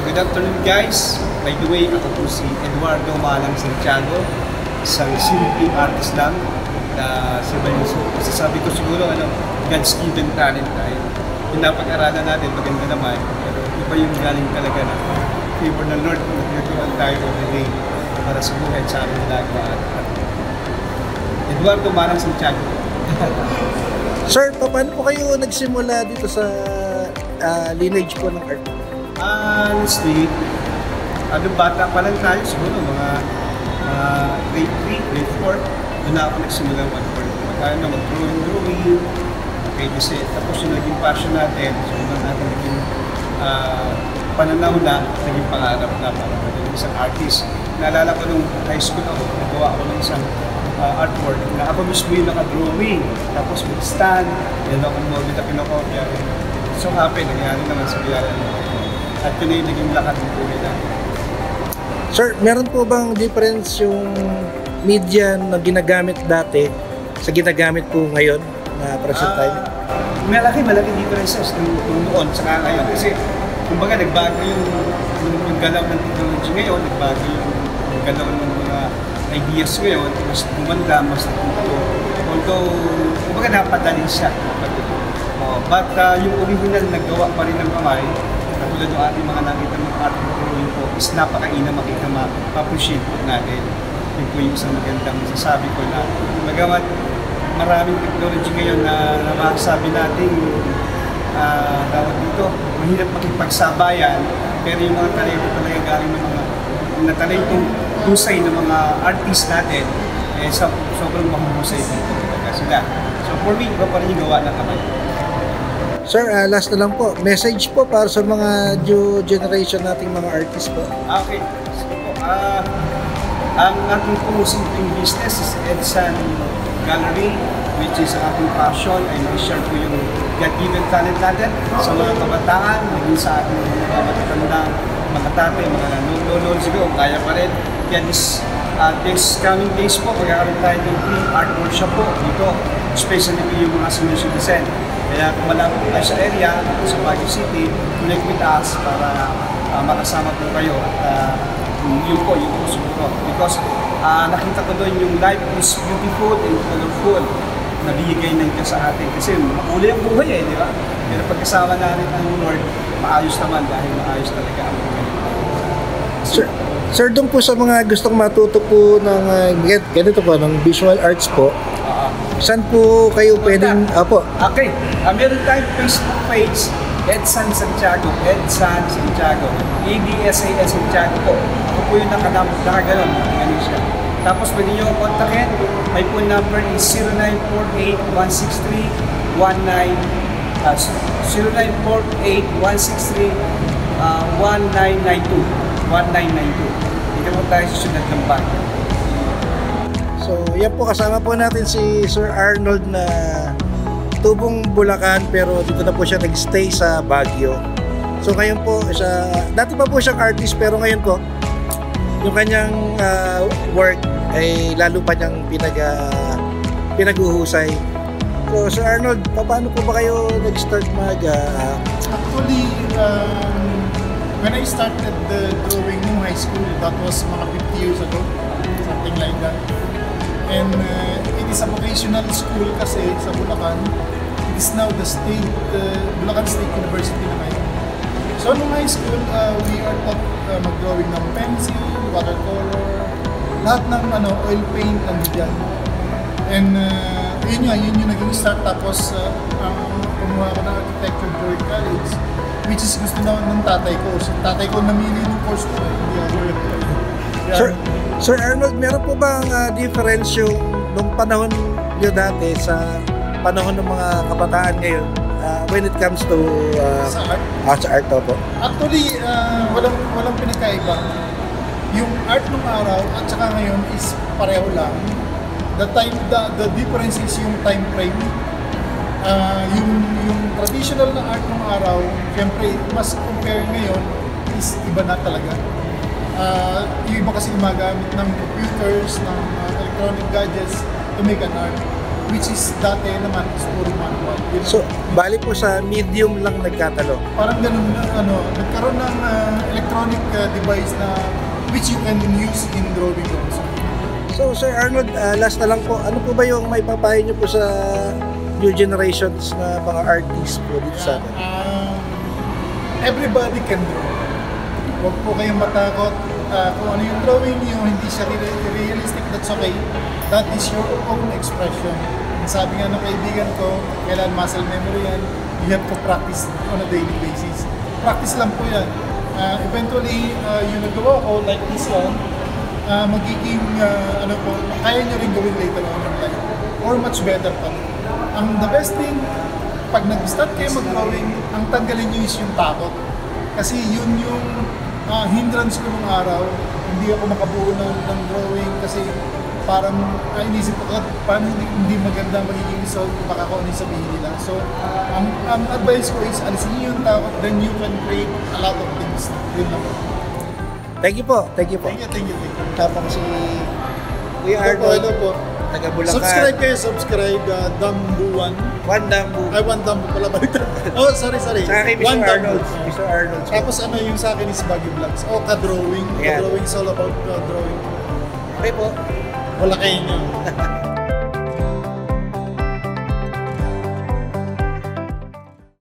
Good afternoon guys. By the way, ako po si Eduardo Malang Santiago, isang simple artist lang na sasabi ko siguro God's given talent tayo. Pinapag-aralan natin, maganda naman, pero iba yung galing talaga na favor ng Lord kung nagtutuan tayo every day para sa buhay sa aming ginagawa. Eduardo Malang Santiago. Sir, paano po kayo nagsimula dito sa lineage po ng art? Honestly, bata pa lang tayo, siguro mga grade 3, grade 4, doon na ako nagsimula mag-drawing, okay, kasi tapos yung naging passion natin, so doon natin naging pananaw na, naging pangarap na para maging isang artist. Naalala ko nung high school ako, nagawa ako ng isang artwork na ako mismo yung naka-drawing, tapos with stand, yan ako mobile na pinakopya. So happy, nangyari naman sa biyaya at yun na yung naging lakad ng buhay natin. Sir, meron po bang difference yung media na ginagamit dati sa ginagamit po ngayon na present time? Malaki differences nung noon sa ngayon. Kasi, kumbaga, nagbago yung galaw ng technology ngayon, nagbago yung galaw ng mga ideas ngayon, mas gumanda, mas natuto. Although, kumbaga, napadali siya. But yung original na gawa pa rin ng kamay, katulad ng ating mga nakita ng art drawing po, is napakaina makita ma-appreciate po natin. Yun po yung isang magandang masasabi ko na magawa maraming technology ngayon na masasabi natin tawag dito, mahirap makipagsabayan, pero yung mga talento talaga galing ng mga talentong husay ng mga artist natin, sobrang mahuhusay dito talaga sila. So for me, iba pa rin yung gawa ng kamay. Sir, last na lang po, message po para sa mga new generation nating mga artists po. Okay. So, ang ating simpleng business is Edsan Gallery, which is ang ating passion, and i-share po yung God-given talent natin sa mga kabataan, maging sa ating mga matatandang, mga tatay, mga lolo, siguro, kaya pa rin. Kaya this coming days po, magkakaroon tayo ng free art workshop po dito, especially po yung mga senior citizen. Kaya kung malapit po tayo sa area, sa Baguio City, connect with us para makasama po kayo at yun po siguro. Because nakita ko doon yung life is beautiful and colorful na bigay ng Diyos sa atin. Kasi makulay ang buhay di ba? Pero pagkasama natin ang Lord, maayos naman dahil maayos talaga ang buhay. Sir, doon po sa mga gustong matuto po ng ganito po, ng visual arts po, saan po kayo pwedeng, Okay, meron tayong Facebook page, Edsan Santiago, Edsan Santiago, EDSAN Santiago po. Ito po yung nakaganon, ganun siya. Tapos pwede nyo kontakin, my phone number is 0948-163-1992. Dito po tayo sa Siyudad ng Baguio. So, yan po, kasama po natin si Sir Arnold na tubong Bulacan pero dito na po siya nag-stay sa Baguio. So ngayon po, dati pa po siyang artist pero ngayon po, yung kanyang work ay lalo pa niyang pinag-uhusay. So Sir Arnold, paano po ba kayo nag-start Actually, when I started the drawing in high school, that was mga 50 years ago, something like that. And it is a vocational school kasi sa Bulacan. It is now the Bulacan State University na ngayon. So nung high school, we are taught mag-drawing ng pencil, watercolor, lahat ng oil paint and dyan. And yun yung naging start. Tapos kumuha ko ng architecture during college, which is gusto na ng tatay ko. So tatay ko namili ng course ko, hindi ako. Sir Arnold, meron po bang difference yung nung panahon nyo dati sa panahon ng mga kabataan ngayon when it comes to sa art? Sa art po? Actually, walang pinagkaiba. Yung art nung araw at saka ngayon is pareho lang. The difference is yung time frame. Yung traditional na art nung araw, siyempre, mas compare ngayon is iba na talaga. Yung iba kasi gumagamit ng computers, ng electronic gadgets to make an art. which is dati naman is puro manual. So, bali po sa medium lang nagkatalo. Parang ganun na, nagkaroon ng electronic device na which you can use in drawing also. So, Sir Arnold, last na lang po, ano po ba yung may papayo niyo po sa new generations na mga artists po dito sa atin? Everybody can draw. Huwag po kayong matakot. Kung ano yung drawing niyo, hindi siya realistic, that's okay. That is your own expression. Ang sabi nga ng kaibigan ko, kailan muscle memory yan, you have to practice on a daily basis. Practice lang po yan. Eventually, yung nagawa ko, like this one, magiging, kaya nyo rin gawin later on in life. Or much better pa. Ang the best thing, pag nag-start kayo mag-drawing, ang tanggalin nyo is yung takot. Kasi yun yung hindrance ko nung araw. Hindi ako makabuo ng drawing kasi parang inisip ko paano hindi maganda magiging result baka kung ano yung sabihin nila. So, ang advice ko is alisin niyo yung takot, then you can create a lot of things. Yun lang. Thank you po. Thank you po. Thank you. Tapos si Kuya Hello Arnold, po. taga Bulacan. Subscribe kayo, Dambuan. One Dambu. Ay, One Dambu pala balik. Oh, sorry. Saka kay One Mr. Dambu. Arnold. Mr. Arnold. Tapos yung sa akin is Baggy Vlogs. Ka-drawing. Ayan. Ka-drawing is all about drawing. Okay po. Wala kayo nyo.